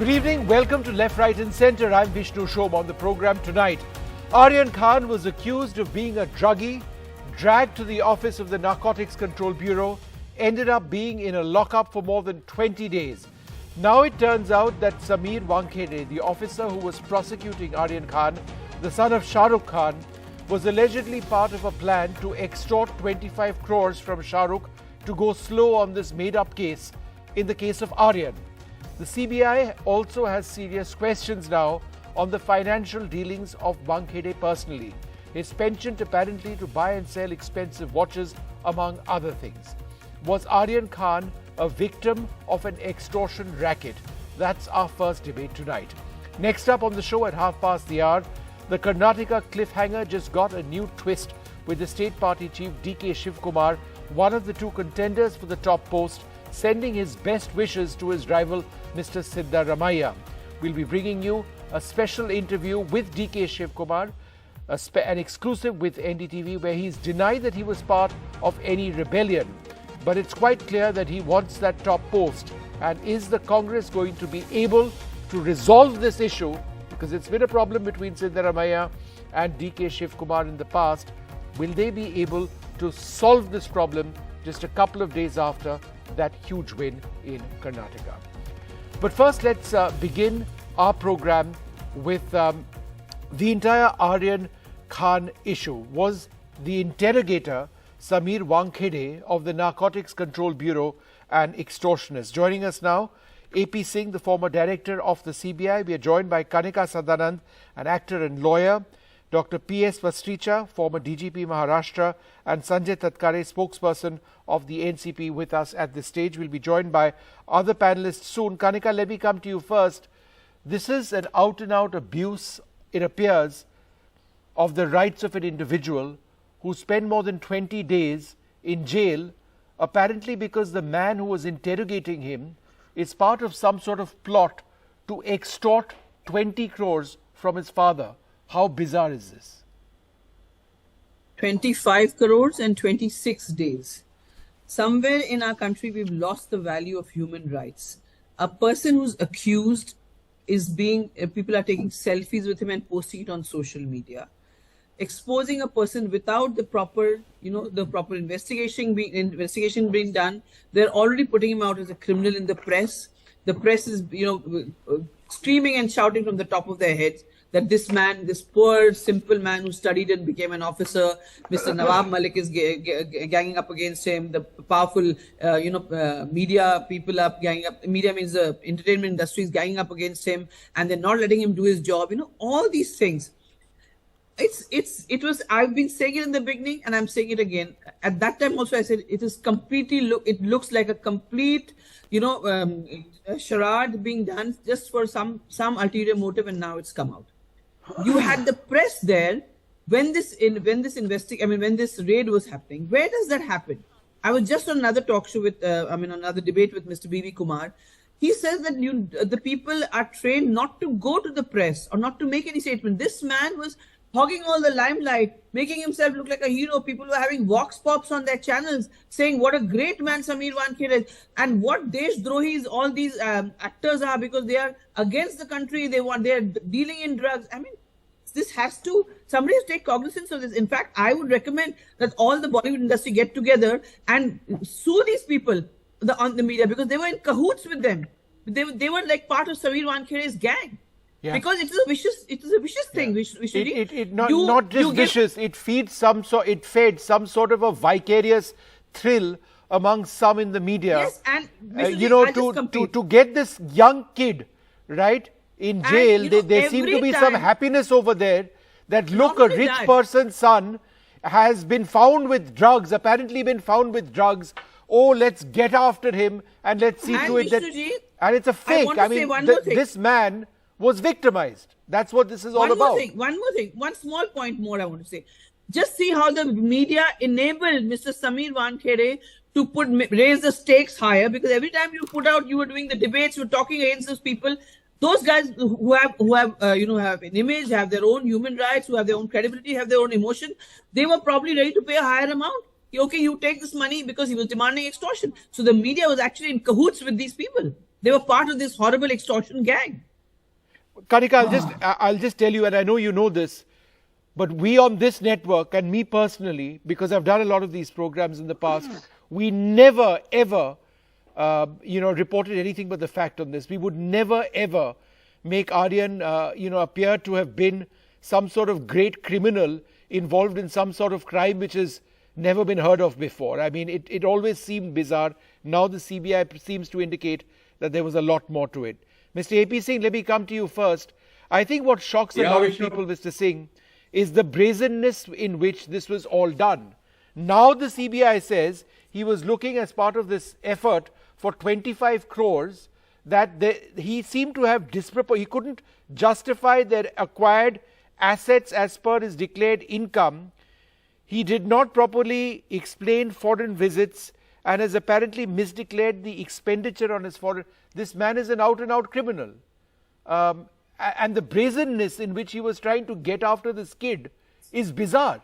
Good evening. Welcome to Left, Right and Centre. I'm Vishnu Shom. On the program tonight, Aryan Khan was accused of being a druggie, dragged to the office of the Narcotics Control Bureau, ended up being in a lockup for more than 20 days. Now it turns out that Sameer Wankhede, the officer who was prosecuting Aryan Khan, the son of Shah Rukh Khan, was allegedly part of a plan to extort 25 crores from Shah Rukh to go slow on this made-up case in the case of Aryan. The CBI also has serious questions now on the financial dealings of Wankhede personally. His penchant apparently to buy and sell expensive watches, among other things. Was Aryan Khan a victim of an extortion racket? That's our first debate tonight. Next up on the show at 1:30, the Karnataka cliffhanger just got a new twist with the state party chief DK Shivkumar, one of the two contenders for the top post, sending his best wishes to his rival Mr. Siddaramaiah. We'll be bringing you a special interview with DK Shivkumar, an exclusive with NDTV, where he's denied that he was part of any rebellion. But it's quite clear that he wants that top post. And is the Congress going to be able to resolve this issue? Because it's been a problem between Siddaramaiah and DK Shivkumar in the past. Will they be able to solve this problem just a couple of days after that huge win in Karnataka? But first, let's begin our program with the entire Aryan Khan issue. Was the interrogator Sameer Wankhede of the Narcotics Control Bureau an extortionist? Joining us now, AP Singh, the former director of the CBI. We are joined by Kanika Sadanand, an actor and lawyer, Dr. P.S. Vastricha, former DGP Maharashtra, and Sanjay Tatkare, spokesperson of the NCP, with us at this stage. We'll be joined by other panelists soon. Kanika, let me come to you first. This is an out-and-out abuse, it appears, of the rights of an individual who spent more than 20 days in jail, apparently because the man who was interrogating him is part of some sort of plot to extort 20 crores from his father. How bizarre is this? 25 crores and 26 days. Somewhere in our country, we've lost the value of human rights. A person who's accused is people are taking selfies with him and posting it on social media. Exposing a person without the proper, investigation being done. They're already putting him out as a criminal in the press. The press is, screaming and shouting from the top of their heads that this man, this poor, simple man who studied and became an officer, Mr. Nawab Malik, is ganging up against him. The powerful, media people are ganging up. Media means the entertainment industry is ganging up against him, and they're not letting him do his job. All these things. It was. I've been saying it in the beginning, and I'm saying it again. At that time also, I said it is completely. It looks like a complete, charade being done just for some ulterior motive, and now it's come out. You had the press there when this raid was happening. Where does that happen? I was just on another talk show with, another debate with Mr. B.V. Kumar. He says that the people are trained not to go to the press or not to make any statement. This man was hogging all the limelight, making himself look like a hero. People were having vox pops on their channels saying what a great man Sameer Wankhede is and what Deshdrohis all these actors are, because they are against the country. They're dealing in drugs. Somebody has to take cognizance of this. In fact, I would recommend that all the Bollywood industry get together and sue these people on the media, because they were in cahoots with them. They were like part of Sameer Wankhede's gang. Yeah. Because it is a vicious thing. It feeds it fed some sort of a vicarious thrill among some in the media. Yes, and to get this young kid right in jail, there seems to be some happiness over there that look, a rich person's son has been found with drugs, Oh, let's get after him and let's see to it that. And it's a fake. This man was victimized. That's what this is all about. One more thing. One small point more I want to say. Just see how the media enabled Mr. Sameer Wankhede to raise the stakes higher, because every time you were doing the debates, you were talking against those people. Those guys who have an image, have their own human rights, who have their own credibility, have their own emotion, they were probably ready to pay a higher amount. Okay, you take this money, because he was demanding extortion. So the media was actually in cahoots with these people. They were part of this horrible extortion gang. Kanika, I'll just tell you, and I know you know this, but we on this network, and me personally, because I've done a lot of these programs in the past, we never ever, reported anything but the fact on this. We would never ever make Aryan, appear to have been some sort of great criminal involved in some sort of crime which has never been heard of before. I mean, it always seemed bizarre. Now the CBI seems to indicate that there was a lot more to it. Mr. A.P. Singh, let me come to you first. I think what shocks a lot of people, Mr. Singh, is the brazenness in which this was all done. Now the CBI says he was looking as part of this effort for 25 crores that he seemed to have he couldn't justify their acquired assets as per his declared income. He did not properly explain foreign visits and has apparently misdeclared the expenditure on his foreign. This man is an out-and-out criminal. And the brazenness in which he was trying to get after this kid is bizarre.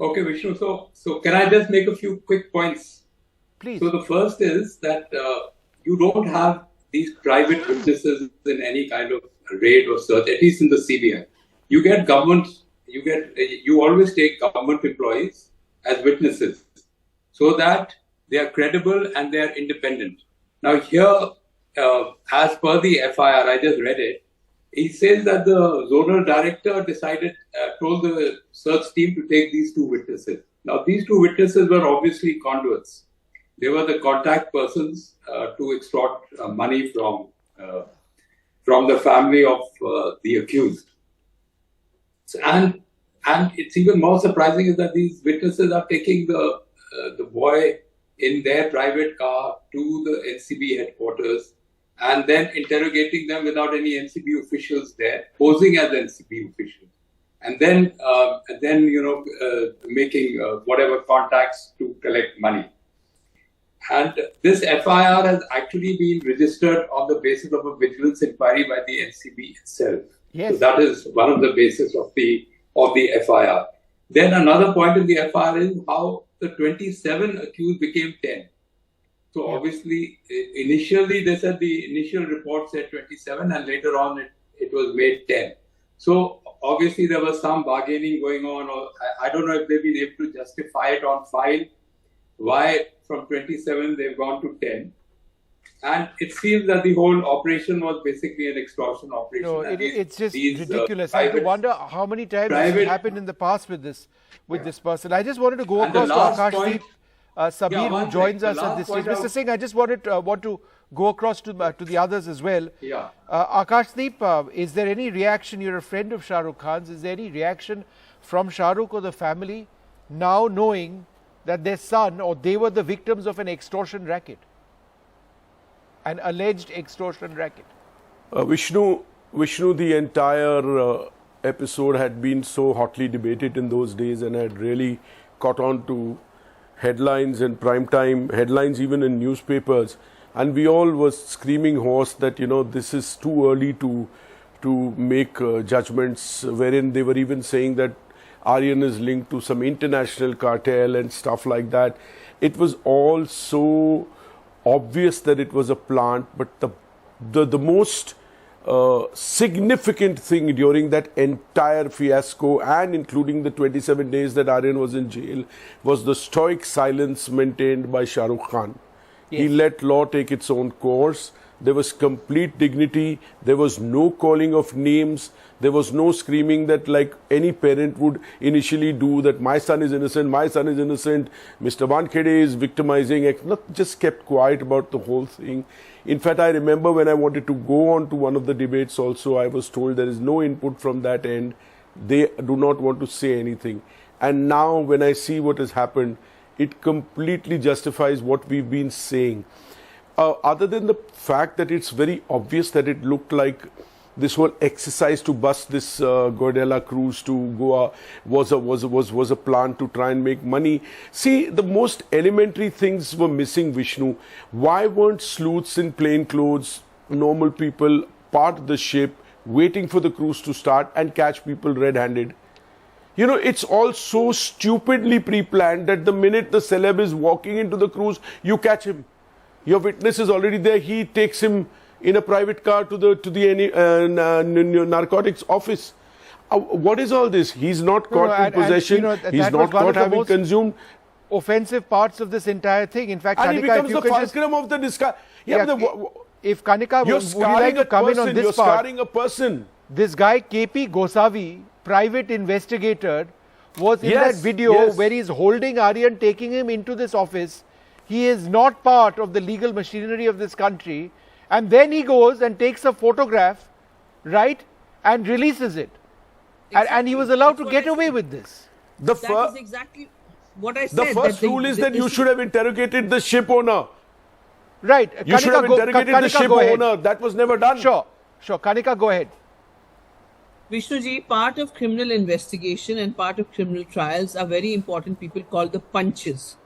Okay, Vishnu. So can I just make a few quick points? Please. So the first is that you don't have these private witnesses in any kind of raid or search, at least in the CBI. You get government. You always take government employees as witnesses, so that they are credible and they are independent. Now here, as per the FIR, I just read it, he says that the zonal director told the search team to take these two witnesses. Now these two witnesses were obviously conduits. They were the contact persons to extort money from the family of the accused. And it's even more surprising is that these witnesses are taking the boy in their private car to the NCB headquarters and then interrogating them without any NCB officials there, posing as NCB officials, and then making whatever contacts to collect money. And this FIR has actually been registered on the basis of a vigilance inquiry by the NCB itself. Yes. So that is one of the bases of the FIR. Then another point in the FIR is how the 27 accused became 10. So obviously, initially they said the initial report said 27 and later on it was made 10. So obviously there was some bargaining going on, or I don't know if they've been able to justify it on file, why from 27 they've gone to 10. And it seems that the whole operation was basically an extortion operation. No, it's just ridiculous. I wonder how many times this happened in the past with this person. I just wanted to go across to Akashdeep Sameer, who joins us at this stage. Mr. Singh, I just want to go across to the others as well. Yeah. Akashdeep, is there any reaction? You're a friend of Shah Rukh Khan's. Is there any reaction from Shah Rukh or the family now knowing that their son or they were the victims of an extortion racket? An alleged extortion racket. Vishnu, the entire episode had been so hotly debated in those days and had really caught on to headlines and primetime headlines, even in newspapers. And we all was screaming hoarse that, this is too early to make judgments, wherein they were even saying that Aryan is linked to some international cartel and stuff like that. It was all so obvious that it was a plant, but the most significant thing during that entire fiasco, and including the 27 days that Aryan was in jail, was the stoic silence maintained by Shah Rukh Khan. Yes. He let law take its own course. There was complete dignity. There was no calling of names. There was no screaming that like any parent would initially do, that my son is innocent, Mr. Wankhede is victimizing. Just kept quiet about the whole thing. In fact, I remember when I wanted to go on to one of the debates also, I was told there is no input from that end. They do not want to say anything. And now when I see what has happened, it completely justifies what we've been saying. Other than the fact that it's very obvious that it looked like this whole exercise to bust this Gordella cruise to Goa was a plan to try and make money. See, the most elementary things were missing, Vishnu. Why weren't sleuths in plain clothes, normal people, part of the ship, waiting for the cruise to start and catch people red-handed? It's all so stupidly pre-planned that the minute the celeb is walking into the cruise, you catch him. Your witness is already there. He takes him in a private car to the narcotics office. What is all this? He's not caught in possession. He's not caught having consumed. Offensive parts of this entire thing. In fact, And Kanika, he becomes if you the could fulcrum of the discussion. if Kanika, you're would you like to come in on this you're part? scarring a person. This guy KP Gosavi, private investigator, was in that video where he's holding Aryan, taking him into this office. He is not part of the legal machinery of this country, and then he goes and takes a photograph, right, and releases it. Exactly. And he was allowed to get away with this. That is exactly what I said. The first rule is that you should have interrogated the ship owner. Right. You should have interrogated the ship owner. That was never done. Sure. Kanika, go ahead. Vishnuji, part of criminal investigation and part of criminal trials are very important people called the punches.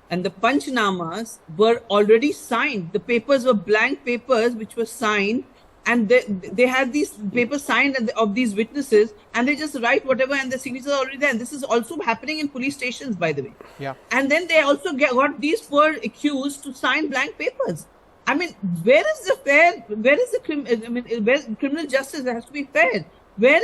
And the panchnamas were already signed. The papers were blank papers which were signed, and they had these papers signed of these witnesses, and they just write whatever, and the signatures are already there. And this is also happening in police stations, by the way. Yeah. And then they also got these poor accused to sign blank papers. I mean, where is the criminal justice? There has to be fair. Where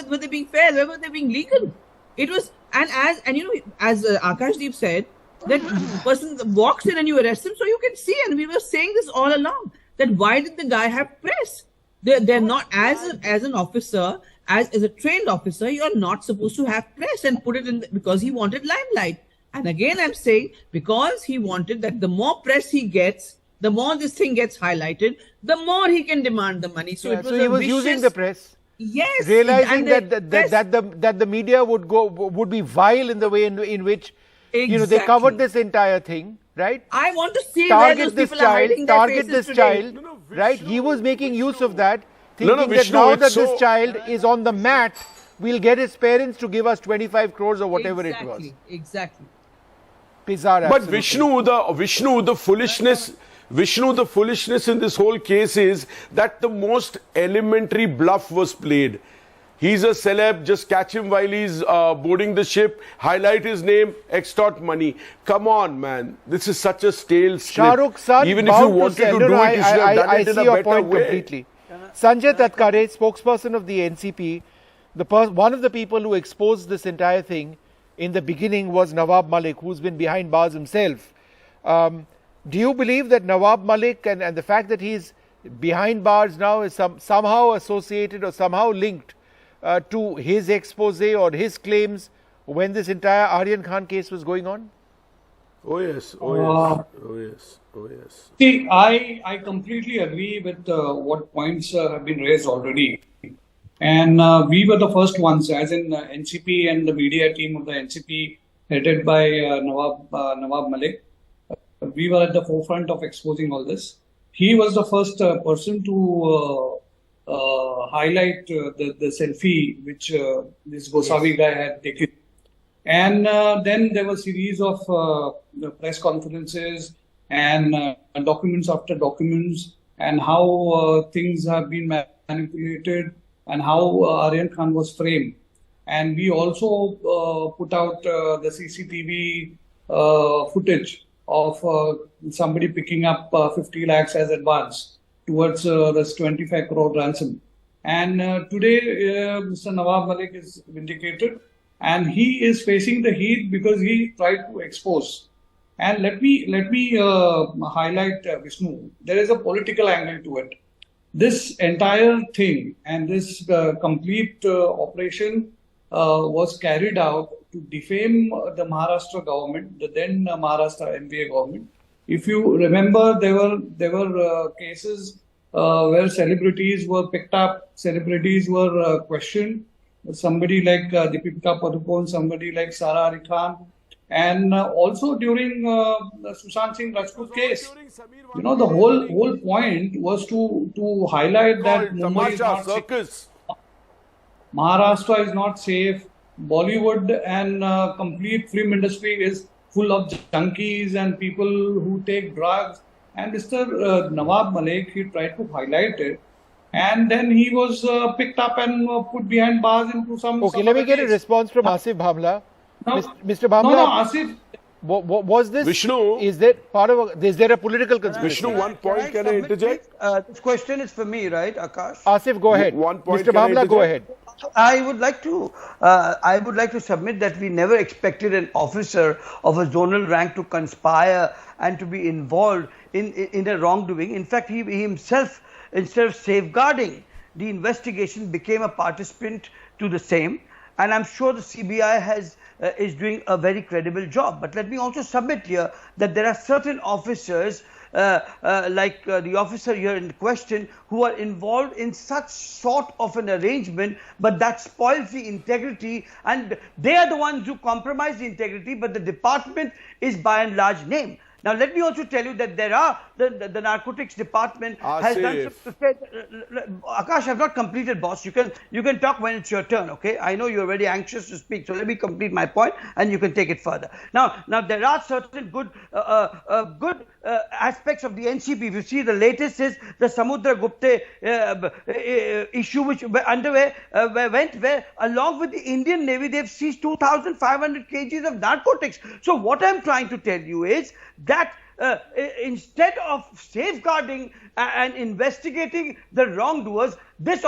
were they being fair? Where were they being legal? It was, as Akashdeep said, that person walks in and you arrest him, so you can see. And we were saying this all along, that why did the guy have press? They're not, as an officer, as a trained officer, you're not supposed to have press and put it in because he wanted limelight. And again, I'm saying, because he wanted that the more press he gets, the more this thing gets highlighted, the more he can demand the money. So, so he was using the press. Yes, realizing that the media would be vile in the way in which they covered this entire thing, right? I want to see where those people are hiding their faces this today. child, right? He was making use of that, thinking that now that this child is on the mat, we'll get his parents to give us 25 crores or whatever it was. Exactly. Bizarre. But Vishnu, the foolishness in this whole case is that the most elementary bluff was played. He's a celeb, just catch him while he's boarding the ship, highlight his name, extort money. Come on, man. This is such a stale script. Shah Rukh Khan, even if you wanted to do it, you should have done it in a better way. Completely. Sanjay Tatkare, spokesperson of the NCP, one of the people who exposed this entire thing in the beginning was Nawab Malik, who's been behind bars himself. Do you believe that Nawab Malik and the fact that he's behind bars now is somehow associated or somehow linked to his expose or his claims when this entire Aryan Khan case was going on? Oh yes. See, I completely agree with what points have been raised already. And we were the first ones, as in NCP and the media team of the NCP headed by Nawab Malik. We were at the forefront of exposing all this. He was the first person to highlight the selfie which this Gosavi guy had taken. And then there were a series of press conferences and documents after documents, and how things have been manipulated and how Aryan Khan was framed. And we also put out the CCTV footage of somebody picking up 50 lakhs as advance towards this 25 crore ransom. And today, Mr. Nawab Malik is vindicated, and he is facing the heat because he tried to expose. And let me highlight, Vishnu, there is a political angle to it. This entire thing and this complete operation was carried out to defame the Maharashtra government, the then Maharashtra MVA government. If you remember, there were cases where celebrities were picked up, celebrities were questioned. Somebody like Deepika Padukone, somebody like Aryan Khan, and also during the Sushant Singh Rajput case. You know, the whole point was to highlight that Mumbai is not safe. Maharashtra is not safe. Bollywood and complete film industry is full of junkies and people who take drugs. And Mr. Nawab Malik, he tried to highlight it. And then he was picked up and put behind bars into some... Okay, let me get a response from Asif Bhamla. No, Mr. Bhamla. No, Asif. Was this Vishnu? Is that part of? Is there a political conspiracy? Vishnu, one point, can I interject? This question is for me, right, Akash? Asif, go ahead. One point, Mr. can I Bhamla, go ahead. interject? I would like to submit that we never expected an officer of a zonal rank to conspire and to be involved in a wrongdoing. In fact, he himself, instead of safeguarding the investigation, became a participant to the same. And I'm sure the CBI is doing a very credible job. But let me also submit here that there are certain officers like the officer here in question, who are involved in such sort of an arrangement, but that spoils the integrity, and they are the ones who compromise the integrity, but the department is by and large named. Now, let me also tell you that there are the narcotics department has done some. Akash, I've not completed, boss. You can talk when it's your turn. Okay, I know you're very anxious to speak, so let me complete my point, and you can take it further. Now there are certain good aspects of the NCP. If you see, the latest is the Samudra Gupte issue, which underway where along with the Indian Navy, they've seized 2,500 kgs of narcotics. So what I'm trying to tell you is that instead of safeguarding and investigating the wrongdoers, this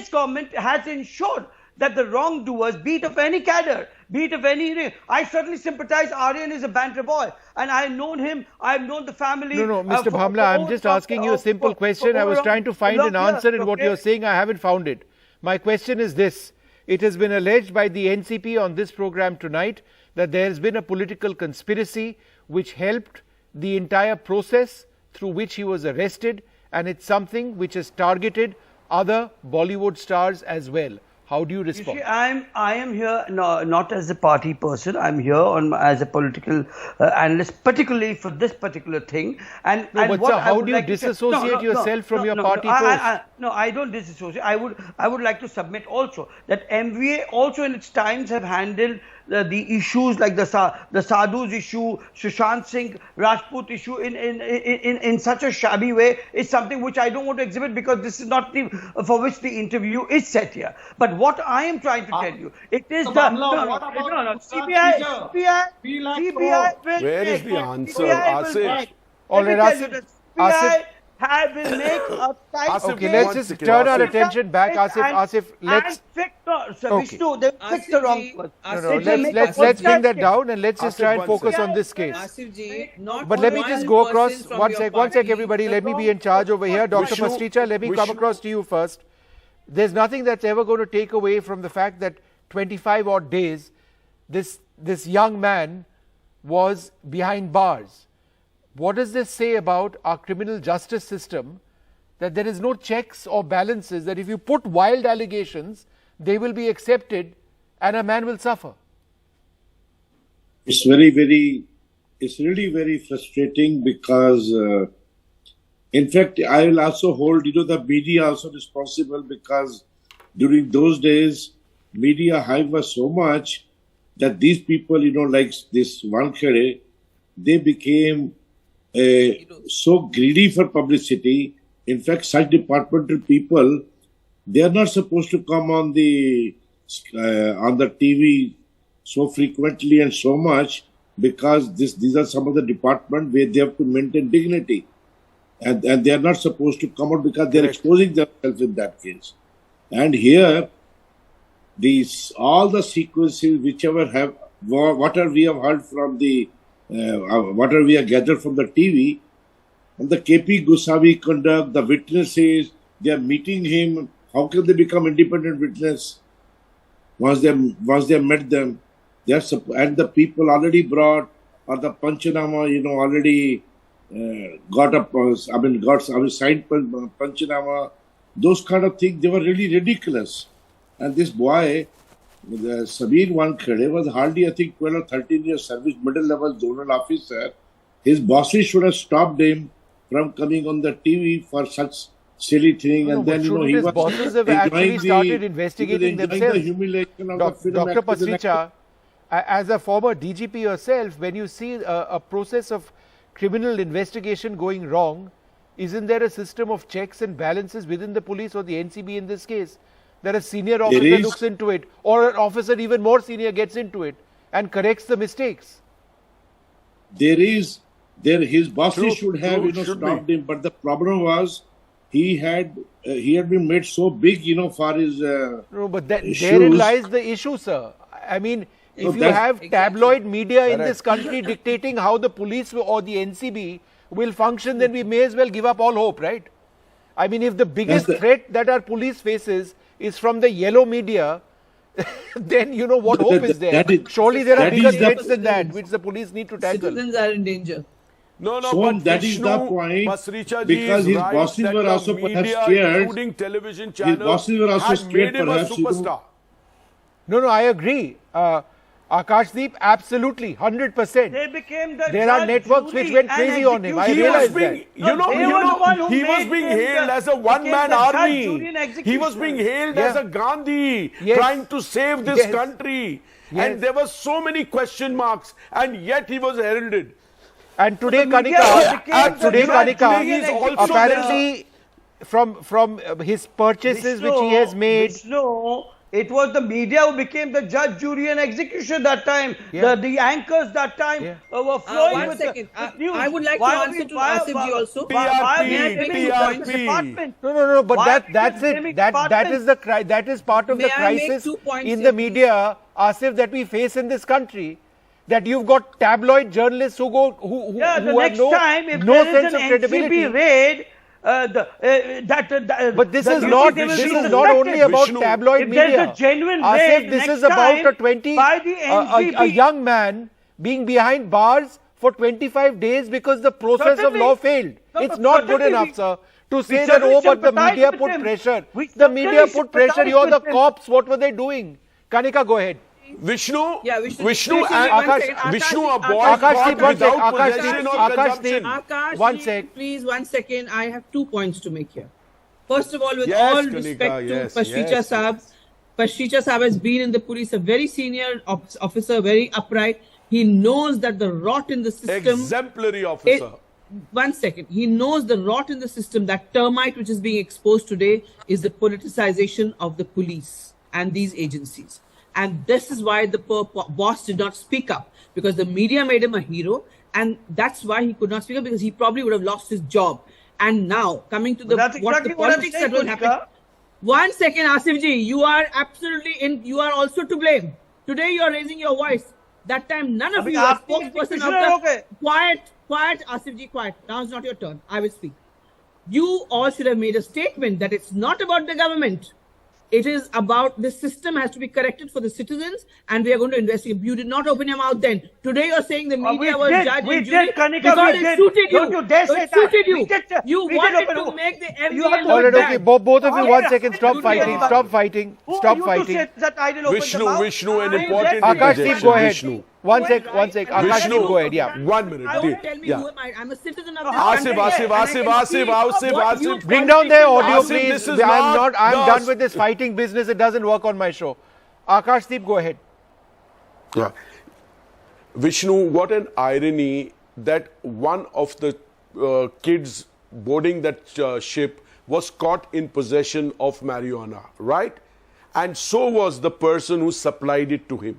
government has ensured that the wrongdoers, be it of any cadre, be it of any, I certainly sympathize. Aryan is a banter boy, and I've known him, I've known the family. No, Mr. Bhamla, I'm just asking you a simple question. I was trying to find an answer in what you're saying. I haven't found it. My question is this. It has been alleged by the NCP on this program tonight that there has been a political conspiracy which helped the entire process through which he was arrested, and it's something which has targeted other Bollywood stars as well. How do you respond? You see, I am here not as a party person. I'm here as a political analyst, particularly for this particular thing. And how do you disassociate yourself from your party post? No, I don't disassociate. I would like to submit also that MVA also in its times have handled the issues like the Sadhu's issue, Sushant Singh Rajput issue in such a shabby way. Is something which I don't want to exhibit because this is not for which the interview is set here. But what I am trying to tell you, it is CBI will. Where is the answer, Asif? All right, Asif. Will make a type. Okay, let's just turn our attention back, Asif. Let's fix Vishnu. They fix the wrong person. Let's bring that down and let's just try and focus on this case. But let me just go across one sec, everybody. Let me be in charge over here. Dr. Pastricha, let me come across to you first. There's nothing that's ever going to take away from the fact that 25 odd days, this young man was behind bars. What does this say about our criminal justice system, that there is no checks or balances, that if you put wild allegations, they will be accepted and a man will suffer? It's really very frustrating because, in fact, I will also hold, the media also responsible, because during those days, media hype was so much that these people, like this Wankhede, they became so greedy for publicity. In fact, such departmental people, they are not supposed to come on the TV so frequently and so much, because these are some of the department where they have to maintain dignity, and they are not supposed to come out because they are exposing themselves in that case. And here, all the sequences, whatever we have heard from the whatever we have gathered from the TV, and the KP Gosavi conduct, the witnesses, they are meeting him. How can they become independent witness once they met them? And the people already brought, or the Panchanama, already signed Panchanama. Those kind of things, they were really ridiculous. And this boy, the Sameer Wankhede, was hardly, I think, 12 or 13 years service, middle-level zonal officer. His bosses should have stopped him from coming on the TV for such silly thing. And then, his bosses have actually started investigating themselves. The humiliation of the Dr. Pastricha, as a former DGP yourself, when you see a process of criminal investigation going wrong, isn't there a system of checks and balances within the police or the NCB in this case? That a senior officer looks into it, or an officer even more senior gets into it and corrects the mistakes. His bosses should have stopped him, but the problem was he had been made so big, for his No, but issues. therein lies the issue, sir. I mean, if you have tabloid media in this country dictating how the police or the NCB will function, then we may as well give up all hope, right? I mean, if the biggest threat that our police faces is from the yellow media, then what hope is there? Surely there are bigger threats than that, which the police need to tackle. Citizens are in danger. No, So but that is the point, because his bosses were also perhaps scared. Including television His channels, bosses were also had scared, made him a perhaps. superstar. No, I agree. Akashdeep, absolutely, 100%. They became the There are judge, networks jury, which went and crazy on him. I executioner. realize being, that. They were the one who he was made being him hailed the- as a one-man became the judge, army. jury, and He was being executioner. hailed Yeah. as a Gandhi, Yes. trying to save this Yes. country. Yes. And there were so many question marks, and yet he was heralded. And today, The media became Kanika, the judge, jury, and executioner. apparently, from his purchases which he has made. Vishnu, it was the media who became the judge, jury, and executioner that time. Yeah. The anchors that time Yeah. were flowing One with second. the news. I would like to Why are answer we- to why- Asif ji also. Why are we TRP, blaming TRP. the department? No, but Why that's are we it. blaming That department? is that is part of May the I make crisis 2 points in here, the media, Asif, that we face in this country. That you've got tabloid journalists who Yeah, the have next time if no there sense is of an credibility. NCB raid, But this is you not see, they will this be is not only suspected. about Vishnu, tabloid if there's media. a genuine Asif, raid this is next about time a 20 by the a NCB. young man being behind bars for 25 days because the process of Certainly. law failed. No, It's but not good certainly enough, we- sir, to we say that, certainly oh, but the sympathize media with put him. pressure. We The media certainly put pressure. sympathize You're the with him. cops. What were they doing? Kanika, go ahead. Vishnu, Yeah, Vishnu Akash, and one second. Vishnu, a Akash, boy Akash, caught one sec, without Akash, possession or Akash, consumption. Akash, One ji, sec. please, 1 second. I have 2 points to make here. First of all, with Yes, all Kanika, respect yes, to Pashricha yes, Saab, Pashricha Saab has been in the police, a very senior officer, very upright. He knows that the rot in the system. Exemplary officer. 1 second. He knows the rot in the system, that termite which is being exposed today is the politicization of the police and these agencies. And this is why the poor boss did not speak up, because the media made him a hero. And that's why he could not speak up, because he probably would have lost his job. And now, coming to That's exactly the what I'm politics saying, that will Kanika. happen. 1 second, Asif ji, you are absolutely you are also to blame. Today you are raising your voice. That time, none of Abhi you, as aapki spokesperson execution of the... hai, okay. Quiet, Asif ji, quiet. Now it's not your turn. I will speak. You all should have made a statement that it's not about the government. It is about the system has to be corrected for the citizens, and we are going to investigate. You did not open your mouth then. Today you're saying the media was judge and jury Kanika, because we it did. suited you. Don't you dare say It suited that. you. We did, You we did wanted open to a- make the You MVL have to- All right, look okay. bad. Both of you, Oh, 1 yeah. second. Stop Who fighting. are you Stop fighting. Who are Stop you to fighting. say that I didn't open the Vishnu, mouth? Vishnu, an I important read- Akash, interjection. go ahead. Vishnu. One Go sec. ahead, One sec. right? Akash, Vishnu, go ahead. Yeah. 1 minute. Don't tell me Yeah. who am I? I'm a citizen of this Asif, country. Asif, and I Asif, can Asif, see Asif, what you Asif. Bring down their audio, Asif, please. this is I'm not done the- with this fighting business. It doesn't work on my show. Akashdeep, go ahead. Yeah. Vishnu, what an irony that one of the kids boarding that ship was caught in possession of marijuana, right? And so was the person who supplied it to him.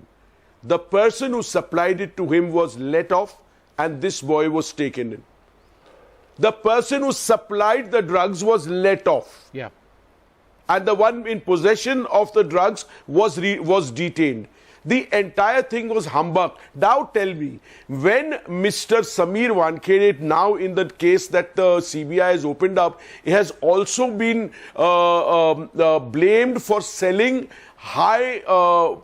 The person who supplied it to him was let off, and this boy was taken in. The person who supplied the drugs was let off, Yeah. and the one in possession of the drugs was detained. The entire thing was humbug. Now tell me, when Mr. Sameer Wankhede, now in the case that the CBI has opened up, he has also been blamed for selling high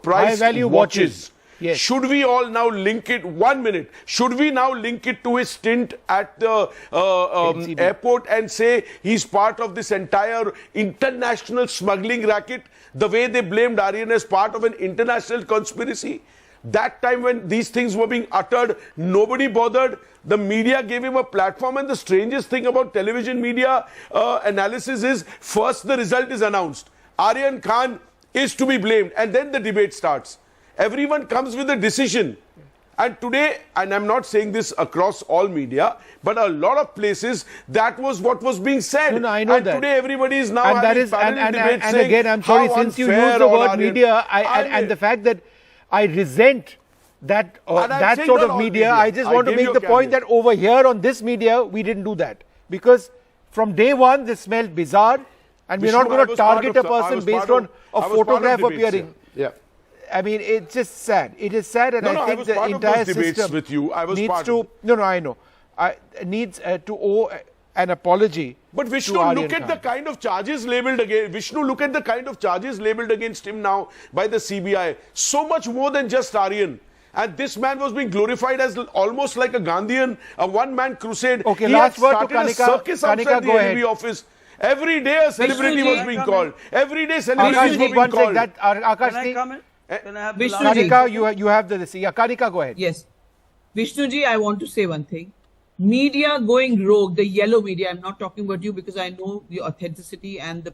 price High-value watches. Yes. Should we all now link it, 1 minute, should we now link it to his stint at the NCB. airport and say he's part of this entire international smuggling racket, the way they blamed Aryan as part of an international conspiracy? That time when these things were being uttered, nobody bothered. The media gave him a platform, and the strangest thing about television media analysis is first the result is announced. Aryan Khan is to be blamed, and then the debate starts. Everyone comes with a decision. And today, and I'm not saying this across all media, but a lot of places, that was what was being said. No, I know and that. today everybody is now And that having is, parallel debates and saying again, I'm sorry, how since you unfair use the all word Aryan- media, and the fact that I resent that And I'm that saying sort not of all media. media. I just I want to gave make you the a point that caveat. over here on this media, we didn't do that. Because from day one, this smelled bizarre. And we're not Vishnu, I going to was part target of a the- I person was based part on of- a I was part of photograph debates, appearing. Yeah. I mean, it's just sad. It is sad, and No, I no, I think was the part of entire those debates system with you. I was needs part to. of No, I know. Needs to owe an apology. But Vishnu, to Aryan look at Khan. the kind of charges labelled against Vishnu. Look at the kind of charges labelled against him now by the CBI. So much more than just Aryan. And this man was being glorified as almost like a Gandhian, a one-man crusade. Okay, He last had word to started a Kanika. circus outside Kanika, the go NDTV ahead. office. Every day a celebrity Vishnu was ji. being called. Every day celebrities were Akash, being one sec. called. That Akash, Can I comment? Can I have the Vishnu last ji. Kanika, you have the list. Yeah, Kanika, go ahead. Yes. Vishnuji, I want to say one thing. Media going rogue, the yellow media, I'm not talking about you because I know the authenticity and the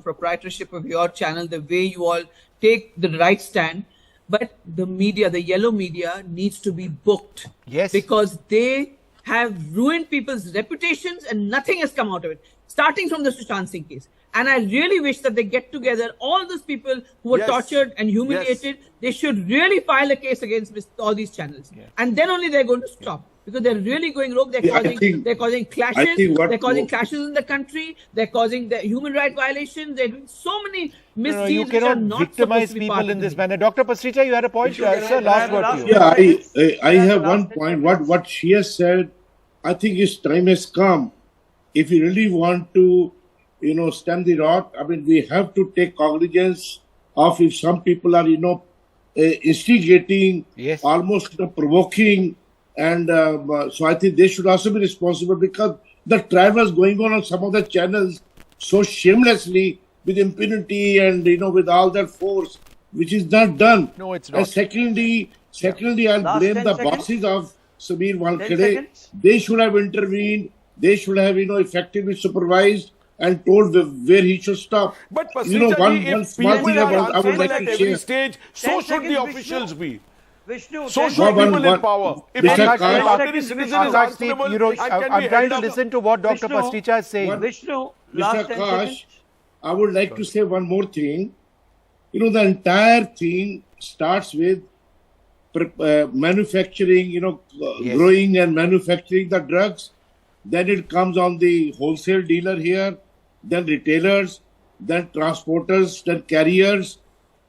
proprietorship of your channel, the way you all take the right stand. But the media, the yellow media needs to be booked. Yes. Because they have ruined people's reputations and nothing has come out of it. Starting from the Sushant Singh case. And I really wish that they get together, all those people who were Yes. tortured and humiliated, they should really file a case against all these channels. And then only they're going to stop. Because they're really going rogue. They're Yeah, I causing think- they're causing I clashes. think what- They're causing clashes in the country. They're causing the human right violations. They're doing so many misdeeds No, you which are cannot not victimize supposed to be part people of in the this media. manner. Dr. Pasricha, you had a point. Vishnu, can Sir, I last have the word last to you. word? Yeah, I have one point. What she has said, I think his time has come. If you really want to, stem the rot, I mean, we have to take cognizance of if some people are, instigating, Yes. almost provoking, and so I think they should also be responsible because the trial was going on some of the channels so shamelessly with impunity and with all that force, which is not done. No, it's And not. secondly, I'll Last blame 10 the seconds. bosses of Sameer 10 Wankhede. seconds. They should have intervened. They should have, effectively supervised and told where he should stop. But one Pasricha, if small people thing are I would answerable like at to every share. stage, so 10 should the seconds, officials Vishnu. be. Vishnu, So 10 should seconds. people in power. If Mr. an Akash- ordinary citizen is Akash, Steve, answerable and can I'm be trying held to up. listen to what Dr. Vishnu, Pasricha is saying. Vishnu, Mr. last 10 Akash, seconds. I would like to say one more thing. The entire thing starts with manufacturing, Yes. growing and manufacturing the drugs. Then it comes on the wholesale dealer here, then retailers, then transporters, then carriers,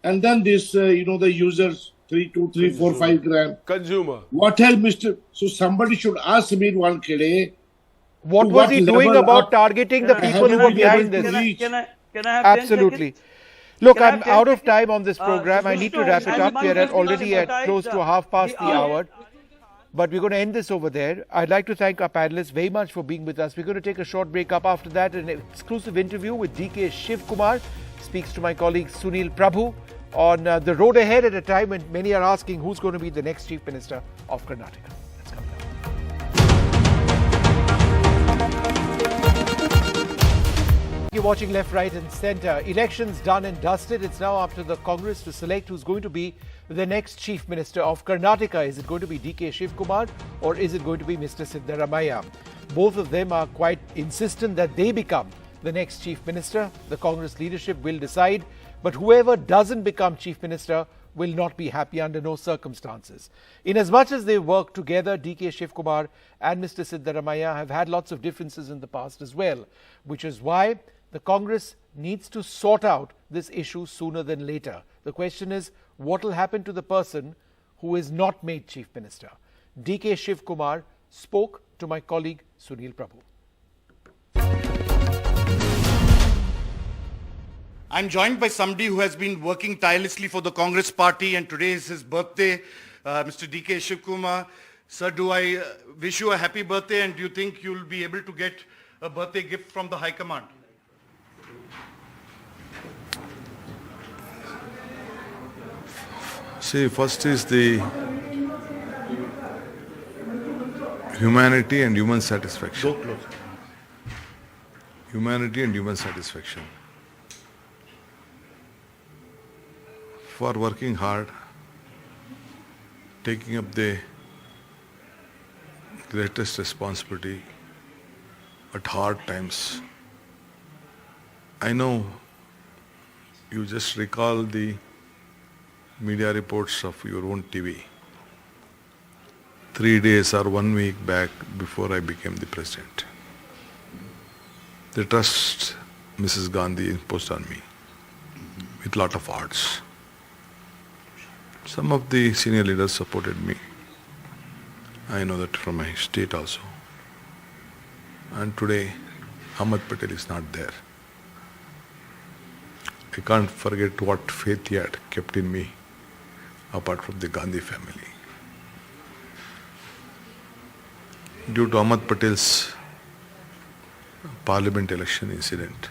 and then this, the users, 3, 2, 3, 4, 5 gram. Consumer. What else, Mr.? So somebody should ask Sameer Wankhede. What to was what he doing level about up targeting the Can I- people who can were I be behind able to this? reach? Can I have 10 Absolutely. seconds? Look, Can I I'm have 10 out of seconds? time on this program. I need to wrap it Vishnu, up. We are as already at much as close to the- half past the the hour. But we're going to end this over there. I'd like to thank our panelists very much for being with us. We're going to take a short break. Up after that, an exclusive interview with DK Shiv Kumar speaks to my colleague Sunil Prabhu on the road ahead at a time when many are asking who's going to be the next Chief Minister of Karnataka. That's coming up. You're watching Left, Right and Centre. Elections done and dusted. It's now up to the Congress to select who's going to be the next Chief Minister of Karnataka. Is it going to be DK Shiv Kumar or is it going to be Mr. Siddaramaiah? Both of them are quite insistent that they become the next Chief Minister. The Congress leadership will decide, but whoever doesn't become Chief Minister will not be happy under no circumstances. In as much as they work together, DK Shiv Kumar and Mr. Siddaramaiah have had lots of differences in the past as well, which is why the Congress needs to sort out this issue sooner than later. The question is, what will happen to the person who is not made Chief Minister? DK Shiv Kumar spoke to my colleague Sunil Prabhu. I'm joined by somebody who has been working tirelessly for the Congress party, and today is his birthday, Mr. DK Shiv Kumar. Sir, do I wish you a happy birthday, and do you think you'll be able to get a birthday gift from the High Command? See, first is the humanity and human satisfaction. Humanity and human satisfaction. For working hard, taking up the greatest responsibility at hard times. I know you just recall the media reports of your own TV. 3 days or 1 week back before I became the president. The trust Mrs. Gandhi imposed on me with lot of odds. Some of the senior leaders supported me. I know that from my state also. And today, Ahmed Patel is not there. I can't forget what faith he had kept in me, apart from the Gandhi family. Due to Ahmed Patel's parliament election incident,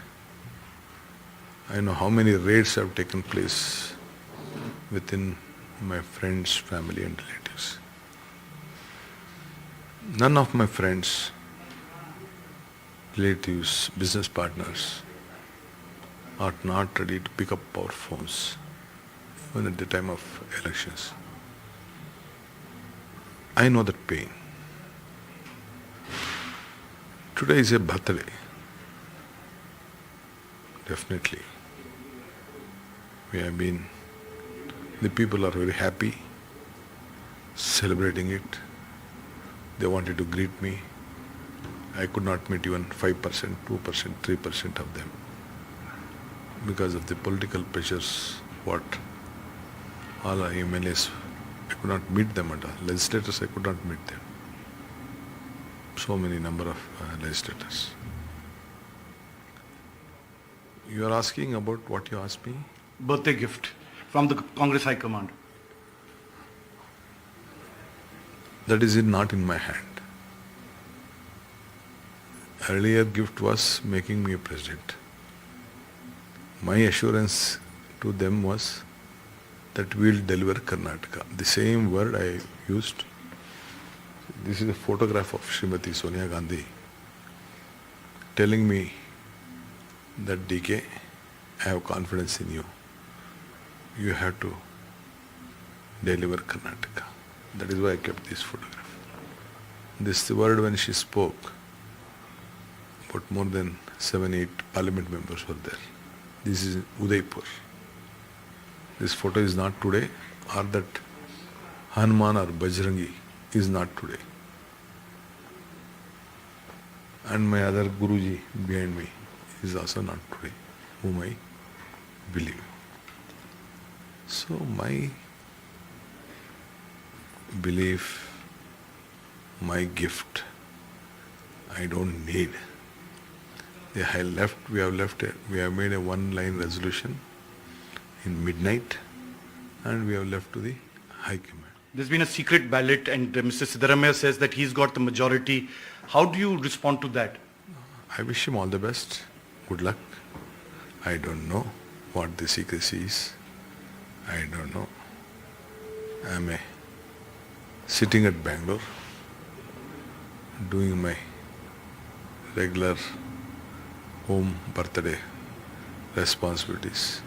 I know how many raids have taken place within my friends, family and relatives. None of my friends, relatives, business partners are not ready to pick up our phones when at the time of elections. I know that pain. Today is a birthday. Definitely. The people are very happy, celebrating it. They wanted to greet me. I could not meet even 5%, 2%, 3% of them because of the political pressures. What all our MLAs, I could not meet them at all. Legislators, I could not meet them. So many number of legislators. You are asking about what you asked me? Birthday gift from the Congress High Command. That is not in my hand. Earlier gift was making me a president. My assurance to them was that we will deliver Karnataka. The same word I used. This is a photograph of Srimati Sonia Gandhi telling me that DK, I have confidence in you. You have to deliver Karnataka. That is why I kept this photograph. This word when she spoke, but more than 7-8 parliament members were there. This is Udaipur. This photo is not today, or that Hanuman or Bajrangi is not today. And my other Guruji behind me is also not today, whom I believe. So my belief, my gift, I don't need. We have made a one-line resolution in midnight, and we have left to the High Command. There's been a secret ballot and Mr. Siddaramaiah says that he's got the majority. How do you respond to that? I wish him all the best. Good luck. I don't know what the secrecy is. I don't know. I'm sitting at Bangalore, doing my regular home birthday responsibilities,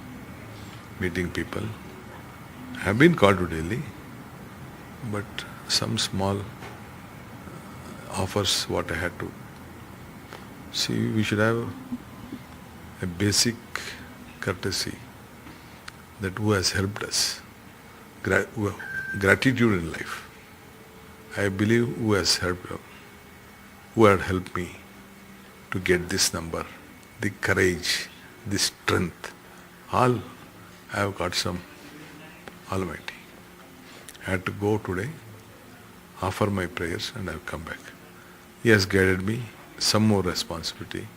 meeting people. I have been called to Delhi, but some small offers what I had to. See, we should have a basic courtesy that who has helped us, gratitude in life. I believe who had helped me to get this number, the courage, the strength, all I have got from Almighty. I had to go today, offer my prayers, and I have come back. He has guided me, some more responsibility,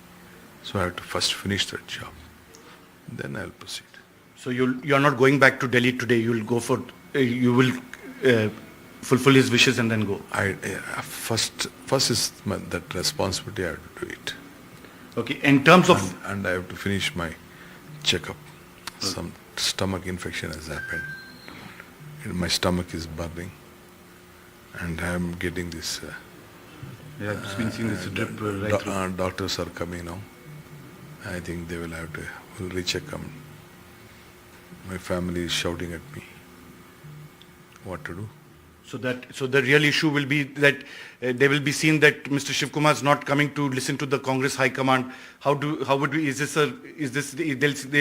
so I have to first finish that job. Then I will proceed. So you are not going back to Delhi today. You will go for you will fulfill his wishes and then go. First is that responsibility. I have to do it. Okay. In terms of and I have to finish my checkup. Okay. Some stomach infection has happened. My stomach is burning, and I am getting this. I've been seeing this drip right through. Doctors are coming now. I think they will have to recheck them. My family is shouting at me what to do. So the real issue will be that they will be seen that Mr. Shiv Kumar is not coming to listen to the Congress High Command. They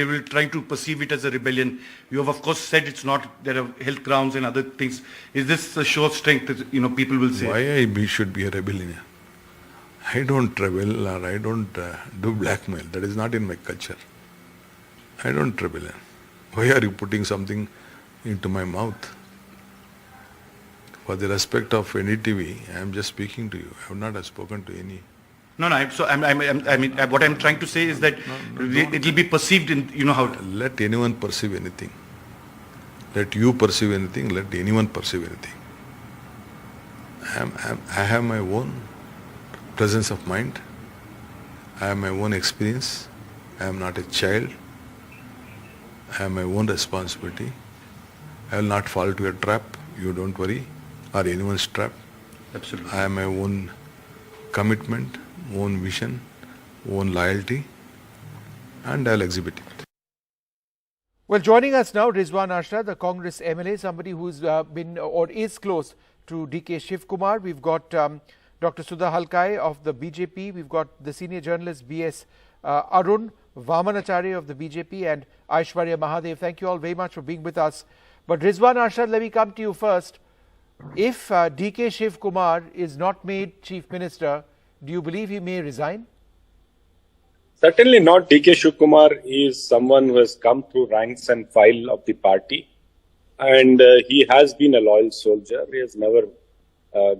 will try to perceive it as a rebellion. You have of course said it's not, there are health grounds and other things. Is this a show of strength that, people will say? Why I should be a rebellion? I don't rebel or I don't do blackmail. That is not in my culture. I don't rebel. Why are you putting something into my mouth? For the respect of NDTV, I am just speaking to you. I have not spoken to any. No. What I'm trying to say is that it will be perceived in, how. Let anyone perceive anything. Let you perceive anything. Let anyone perceive anything. I have my own presence of mind. I have my own experience. I am not a child. I have my own responsibility. I will not fall to a trap. You don't worry. Or anyone's trap. Absolutely. I have my own commitment, own vision, own loyalty, and I'll exhibit it. Well, joining us now, Rizwan Ashra, the Congress MLA, somebody who's been or is close to DK Shiv Kumar. We've got Dr. Sudha Halkai of the BJP. We've got the senior journalist B.S. Arun Vamanacharya of the BJP and Aishwarya Mahadev. Thank you all very much for being with us. But Rizwan Ashra, let me come to you first. If DK Shiv Kumar is not made Chief Minister, do you believe he may resign? Certainly not. DK Shiv Kumar is someone who has come through ranks and file of the party, and he has been a loyal soldier. He has never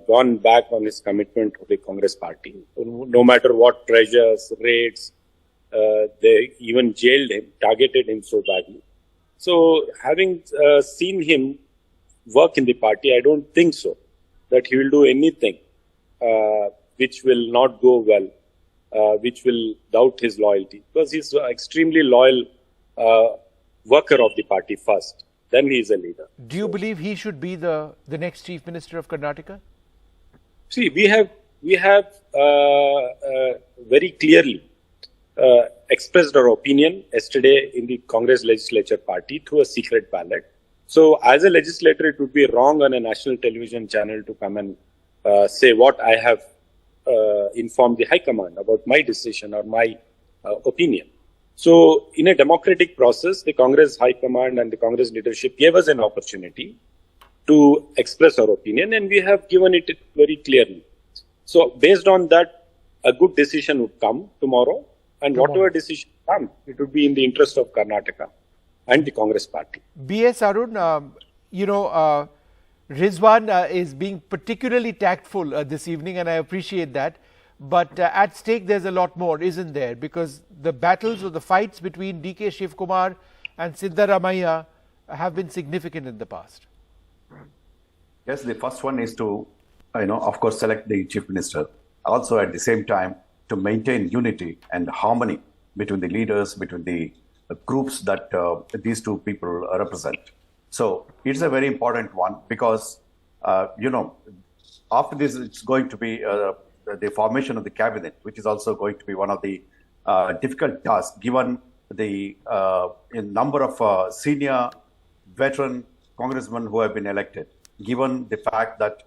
gone back on his commitment to the Congress party. No matter what pressures, raids, they even jailed him, targeted him so badly. So having seen him work in the party, I don't think so that he will do anything which will not go well, which will doubt his loyalty, because he's an extremely loyal worker of the party first, then he is a leader. Do you believe he should be the next Chief Minister of Karnataka? See, we have very clearly expressed our opinion yesterday in the Congress Legislature Party through a secret ballot. So as a legislator, it would be wrong on a national television channel to come and say what I have informed the High Command about my decision or my opinion. So in a democratic process, the Congress High Command and the Congress leadership gave us an opportunity to express our opinion, and we have given it very clearly. So based on that, a good decision would come tomorrow, and whatever decision comes, it would be in the interest of Karnataka and the Congress party. B.S. Arun, Rizwan is being particularly tactful this evening, and I appreciate that. But at stake, there's a lot more, isn't there? Because the battles or the fights between DK Shiv Kumar and Siddaramaiah have been significant in the past. Yes, the first one is to, of course, select the Chief Minister. Also, at the same time, to maintain unity and harmony between the leaders, between the groups that these two people represent. So it's a very important one because, after this, it's going to be the formation of the cabinet, which is also going to be one of the difficult tasks, given the number of senior veteran congressmen who have been elected, given the fact that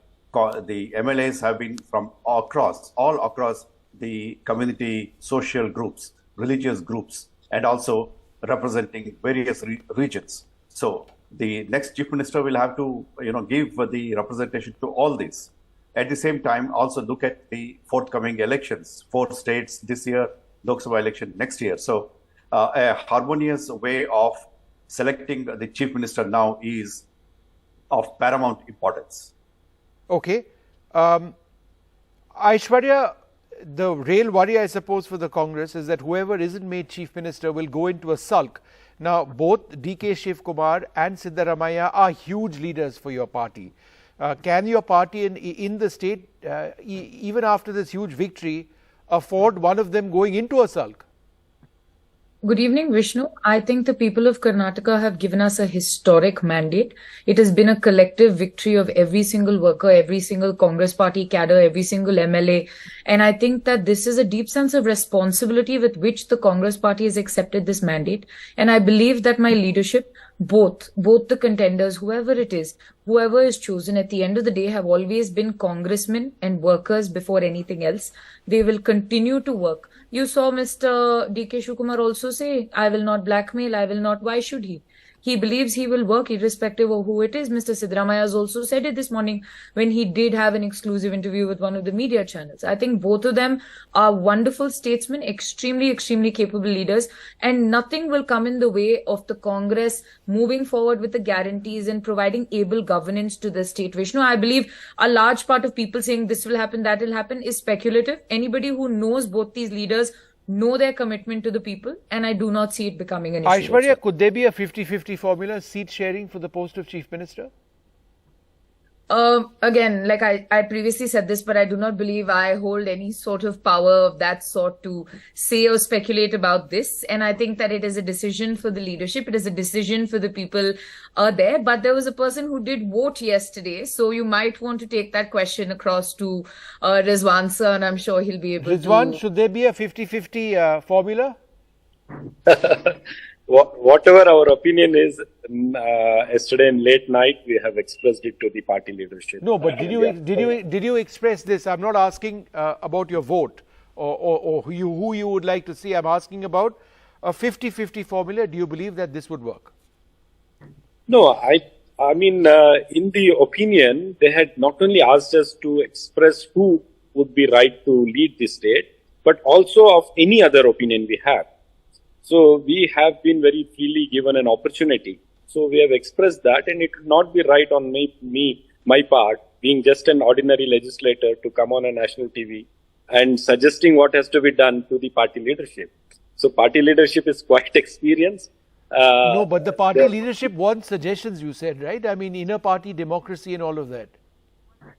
the MLAs have been from all across the community, social groups, religious groups, and also representing various regions. So the next Chief Minister will have to, give the representation to all these. At the same time, also look at the forthcoming elections, 4 states this year, Lok Sabha election next year. So a harmonious way of selecting the Chief Minister now is of paramount importance. Okay. Aishwarya, the real worry, I suppose, for the Congress is that whoever isn't made Chief Minister will go into a sulk. Now, both DK Shiv Kumar and Siddaramaiah are huge leaders for your party. Can your party in the state, even after this huge victory, afford one of them going into a sulk? Good evening, Vishnu. I think the people of Karnataka have given us a historic mandate. It has been a collective victory of every single worker, every single Congress party cadre, every single MLA. And I think that this is a deep sense of responsibility with which the Congress party has accepted this mandate. And I believe that my leadership, both the contenders, whoever it is, whoever is chosen at the end of the day have always been congressmen and workers before anything else. They will continue to work. You saw Mr. D.K. Shivakumar also say, I will not blackmail, I will not. Why should he? He believes he will work irrespective of who it is. Mr. Siddaramaiah has also said it this morning when he did have an exclusive interview with one of the media channels. I think both of them are wonderful statesmen, extremely capable leaders, and nothing will come in the way of the Congress moving forward with the guarantees and providing able governance to the state. Vishnu, I believe a large part of people saying this will happen, that will happen is speculative. Anybody who knows both these leaders know their commitment to the people, and I do not see it becoming an issue. Aishwarya, could there be a 50-50 formula, seat sharing for the post of Chief Minister? Again, like I previously said this, but I do not believe I hold any sort of power of that sort to say or speculate about this. And I think that it is a decision for the leadership. It is a decision for the people there. But there was a person who did vote yesterday. So you might want to take that question across to Rizwan sir, and I'm sure he'll be able to. Rizwan, should there be a 50-50 formula? Whatever our opinion is, yesterday in late night we have expressed it to the party leadership. No, but did you express this? I'm not asking about your vote or who you would like to see. I'm asking about a 50-50 formula. Do you believe that this would work? No, I mean, in the opinion, they had not only asked us to express who would be right to lead the state, but also of any other opinion we have. So we have been very freely given an opportunity. So we have expressed that, and it would not be right on my part, being just an ordinary legislator, to come on a national TV and suggesting what has to be done to the party leadership. So party leadership is quite experienced. No, but the party leadership wants suggestions, you said, right? I mean, inner party democracy and all of that.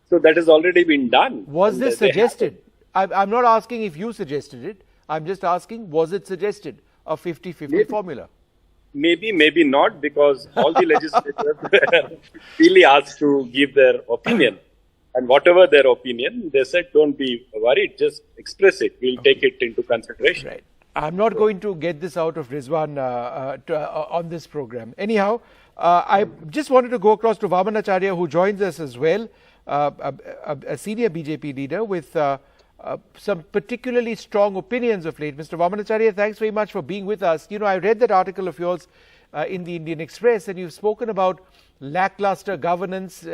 So that has already been done. Was this suggested? I'm not asking if you suggested it. I'm just asking, was it suggested? A 50-50 formula? Maybe, maybe not, because all the legislators were really asked to give their opinion. And whatever their opinion, they said, don't be worried, just express it. We'll take it into consideration. Right. I'm not going to get this out of Rizwan on this program. Anyhow, I just wanted to go across to Vamanacharya, who joins us as well, a senior BJP leader with some particularly strong opinions of late. Mr. Vamanacharya, thanks very much for being with us. You know, I read that article of yours in the Indian Express, and you've spoken about lackluster governance,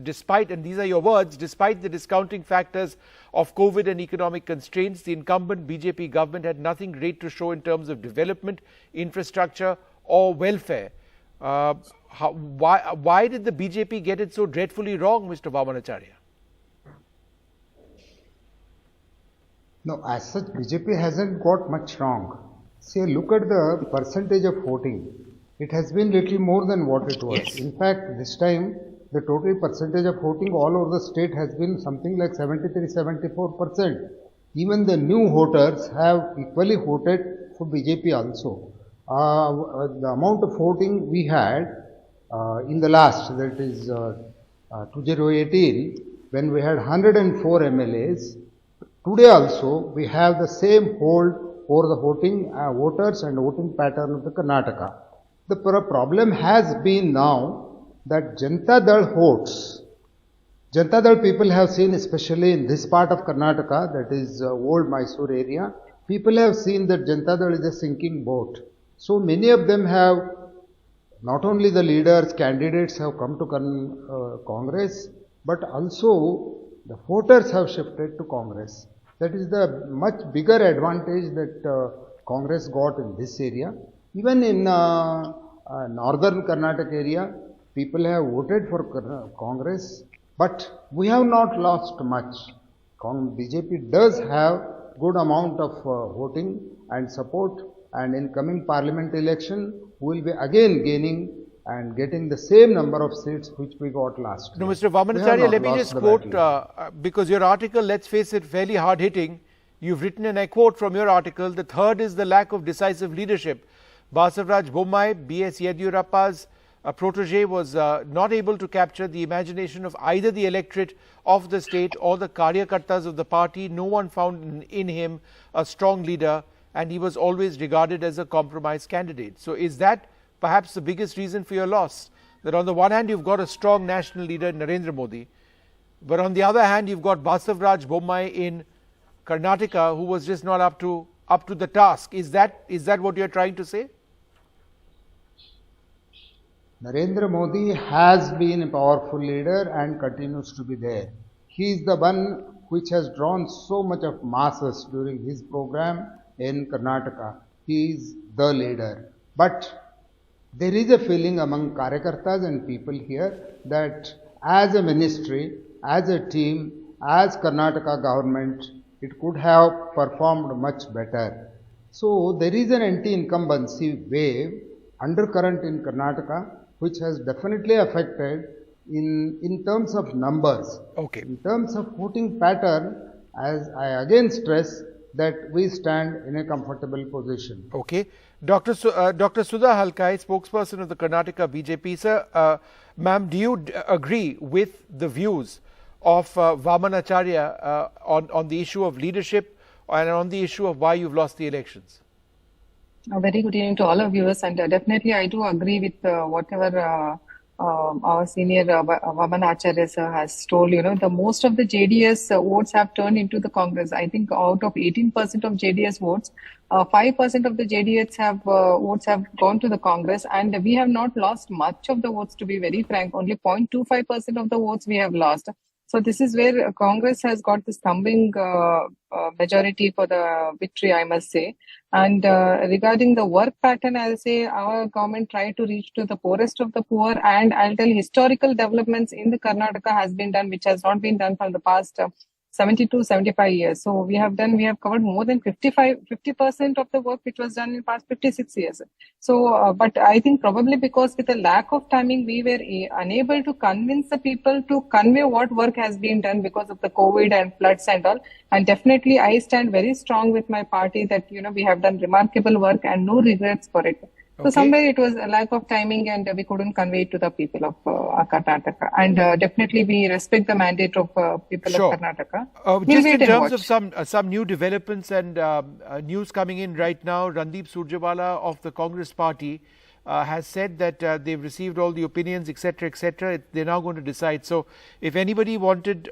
despite, and these are your words, despite the discounting factors of COVID and economic constraints, the incumbent BJP government had nothing great to show in terms of development, infrastructure or welfare. Why did the BJP get it so dreadfully wrong, Mr. Vamanacharya? No, as such, BJP hasn't got much wrong. See, look at the percentage of voting. It has been little more than what it was. Yes. In fact, this time, the total percentage of voting all over the state has been something like 73-74%. Even the new voters have equally voted for BJP also. The amount of voting we had in the last, that is 2018, when we had 104 MLAs, today also we have the same hold over the voting voters and voting pattern of the Karnataka. The problem has been now that Janata Dal votes. Janata Dal people have seen, especially in this part of Karnataka, that is old Mysore area, people have seen that Janata Dal is a sinking boat. So many of them have, not only the leaders, candidates have come to Congress, but also the voters have shifted to Congress. That is the much bigger advantage that Congress got in this area. Even in northern Karnataka area, people have voted for Congress, but we have not lost much. BJP does have good amount of voting and support, and in coming parliament election, we will be again gaining and getting the same number of seats which we got last year. No, Mr. Vamanacharya, let me just quote, because your article, let's face it, fairly hard-hitting, You've written, and I quote from your article, the third is the lack of decisive leadership. Basavaraj Bommai, B.S. Yediyurappa's protege, was not able to capture the imagination of either the electorate of the state or the Karyakartas of the party. No one found in him a strong leader, and he was always regarded as a compromise candidate. So is that perhaps the biggest reason for your loss? That on the one hand, you've got a strong national leader, Narendra Modi, but on the other hand, you've got Basavaraj Bommai in Karnataka, who was just not up to the task. Is that what you're trying to say? Narendra Modi has been a powerful leader and continues to be there. He is the one which has drawn so much of masses during his program in Karnataka. He is the leader. But there is a feeling among Karyakartas and people here that as a ministry, as a team, as Karnataka government, it could have performed much better. So there is an anti-incumbency wave, undercurrent in Karnataka, which has definitely affected in terms of numbers. Okay. In terms of voting pattern, as I again stress, that we stand in a comfortable position. Okay. Dr. Sudha Halkai, spokesperson of the Karnataka BJP. Sir, ma'am, do you agree with the views of Vamanacharya on the issue of leadership and on the issue of why you've lost the elections? A very good evening to all of viewers, and definitely I do agree with whatever our senior Vamanacharya sir has told. You know, the most of the JDS votes have turned into the Congress. I think out of 18% of JDS votes, 5% of the JDS votes have gone to the Congress, and we have not lost much of the votes, to be very frank. Only 0.25% of the votes we have lost. So this is where Congress has got this thumping majority for the victory, I must say. And regarding the work pattern, I'll say our government tried to reach to the poorest of the poor, and I'll tell historical developments in the Karnataka has been done, which has not been done from the past 75 years. So we have covered more than 50% of the work which was done in past 56 years. So, but I think probably because with a lack of timing, we were unable to convince the people to convey what work has been done because of the COVID and floods and all. And definitely I stand very strong with my party that, you know, we have done remarkable work and no regrets for it. So somewhere it was a lack of timing, and we couldn't convey it to the people of Karnataka. And definitely we respect the mandate of people of Karnataka. Just in terms of some new developments and news coming in right now, Randeep Surjewala of the Congress party has said that they've received all the opinions, etc., etc. They're now going to decide. So if anybody wanted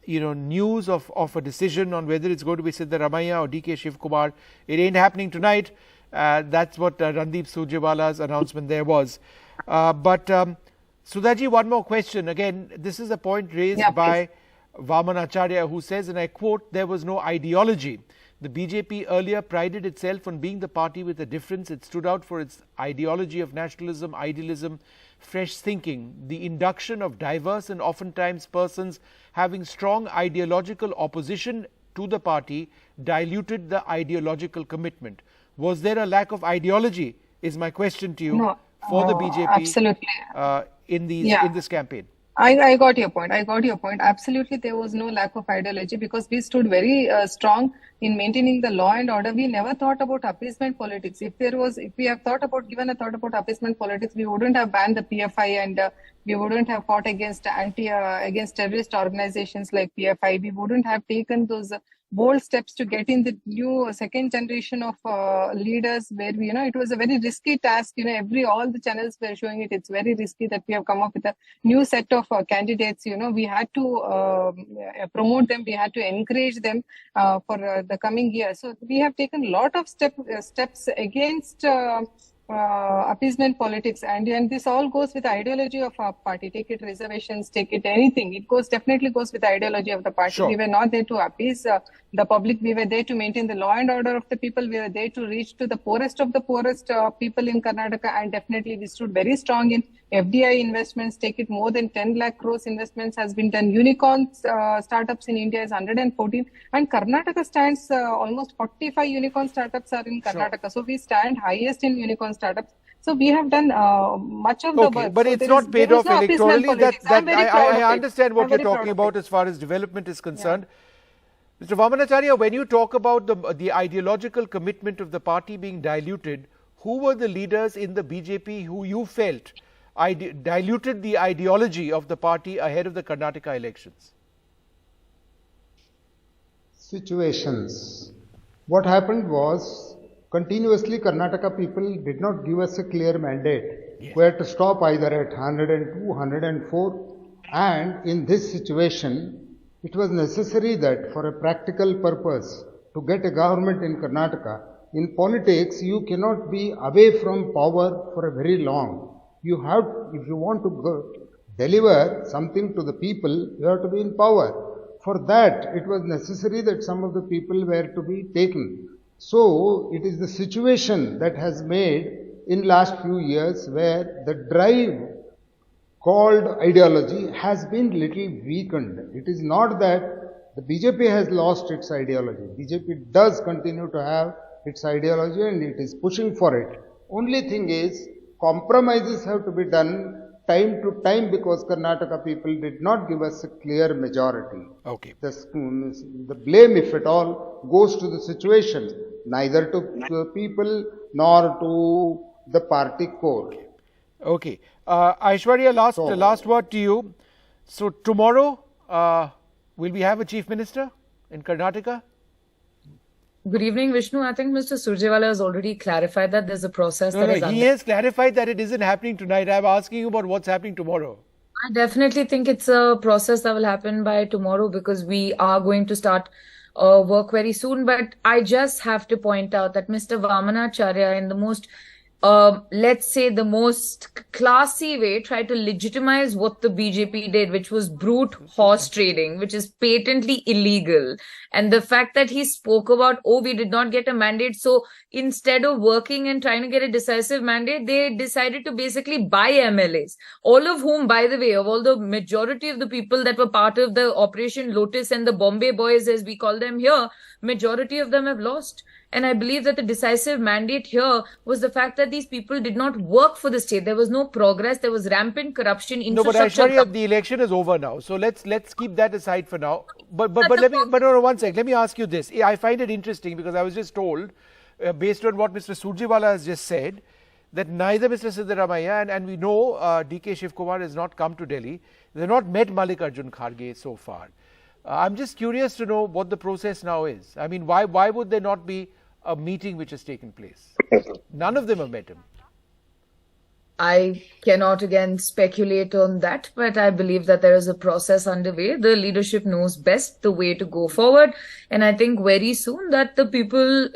news of a decision on whether it's going to be Siddaramaiah or DK Shivkumar, it ain't happening tonight. That's what Randeep Surjewala's announcement there was. But Sudhaji, one more question. Again, this is a point raised by Vamanacharya, who says, and I quote, there was no ideology. The BJP earlier prided itself on being the party with a difference. It stood out for its ideology of nationalism, idealism, fresh thinking. The induction of diverse and oftentimes persons having strong ideological opposition to the party diluted the ideological commitment. Was there a lack of ideology, is my question to you, for the BJP absolutely. In this campaign? I got your point. Absolutely, there was no lack of ideology because we stood very strong in maintaining the law and order. We never thought about appeasement politics. If we have given a thought about appeasement politics, we wouldn't have banned the PFI, and we wouldn't have fought against terrorist organizations like PFI. We wouldn't have taken those bold steps to get in the new second generation of leaders, where it was a very risky task. All the channels were showing it. It's very risky that we have come up with a new set of candidates. We had to promote them. We had to encourage them for the coming year. So we have taken a lot of steps against appeasement politics, and this all goes with the ideology of our party. Take it reservations, take it anything. It definitely goes with the ideology of the party. Sure. We were not there to appease the public. We were there to maintain the law and order of the people. We were there to reach to the poorest of the poorest people in Karnataka, and definitely we stood very strong in FDI investments. Take it more than 10 lakh crores investments has been done. Unicorn startups in India is 114, and Karnataka stands almost 45 unicorn startups are in Karnataka. Sure. So we stand highest in unicorn startups. So we have done much of the work. But so it's not paid off electorally. I understand what you're talking about as far as development is concerned. Mr. Vamanacharya, when you talk about the ideological commitment of the party being diluted, who were the leaders in the BJP who you felt diluted the ideology of the party ahead of the Karnataka elections? Situations. What happened was, continuously Karnataka people did not give us a clear mandate. Yes. We had to stop either at 102, 104, and in this situation, it was necessary that for a practical purpose to get a government in Karnataka, in politics you cannot be away from power for a very long. You have, if you want to deliver something to the people, you have to be in power. For that, it was necessary that some of the people were to be taken. So, it is the situation that has made in last few years where the drive called ideology has been little weakened. It is not that the BJP has lost its ideology. BJP does continue to have its ideology and it is pushing for it. Only thing is, compromises have to be done time to time because Karnataka people did not give us a clear majority. Okay. The blame, if at all, goes to the situation, neither to the people nor to the party core. Okay. Aishwarya, last word to you. So tomorrow, will we have a Chief Minister in Karnataka? Good evening, Vishnu. I think Mr. Surjewala has already clarified that there's a process He has clarified that it isn't happening tonight. I'm asking you about what's happening tomorrow. I definitely think it's a process that will happen by tomorrow because we are going to start work very soon. But I just have to point out that Mr. Vamanacharya, in the most let's say the most classy way, tried to legitimize what the BJP did, which was brute horse trading, which is patently illegal. And the fact that he spoke about, oh, we did not get a mandate. So instead of working and trying to get a decisive mandate, they decided to basically buy MLAs, all of whom, by the way, of all the majority of the people that were part of the Operation Lotus and the Bombay Boys, as we call them here, majority of them have lost. And I believe that the decisive mandate here was the fact that these people did not work for the state. There was no progress. There was rampant corruption. No, but Aishwarya, the election is over now. So let's keep that aside for now. But one sec. Let me ask you this. I find it interesting because I was just told, based on what Mr. Surjewala has just said, that neither Mr. Siddaramaiah and we know DK Shivkumar has not come to Delhi. They have not met Mallikarjun Kharge so far. I'm just curious to know what the process now is. I mean, why would there not be a meeting which has taken place? None of them have met him. I cannot again speculate on that, but I believe that there is a process underway. The leadership knows best the way to go forward. And I think very soon that the people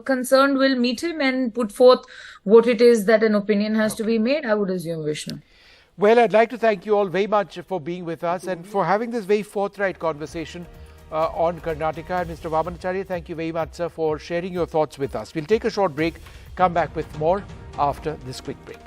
concerned will meet him and put forth what it is that an opinion has to be made, I would assume, Vishnu. Well, I'd like to thank you all very much for being with us and for having this very forthright conversation on Karnataka. And Mr. Vamanacharya, thank you very much, sir, for sharing your thoughts with us. We'll take a short break, come back with more after this quick break.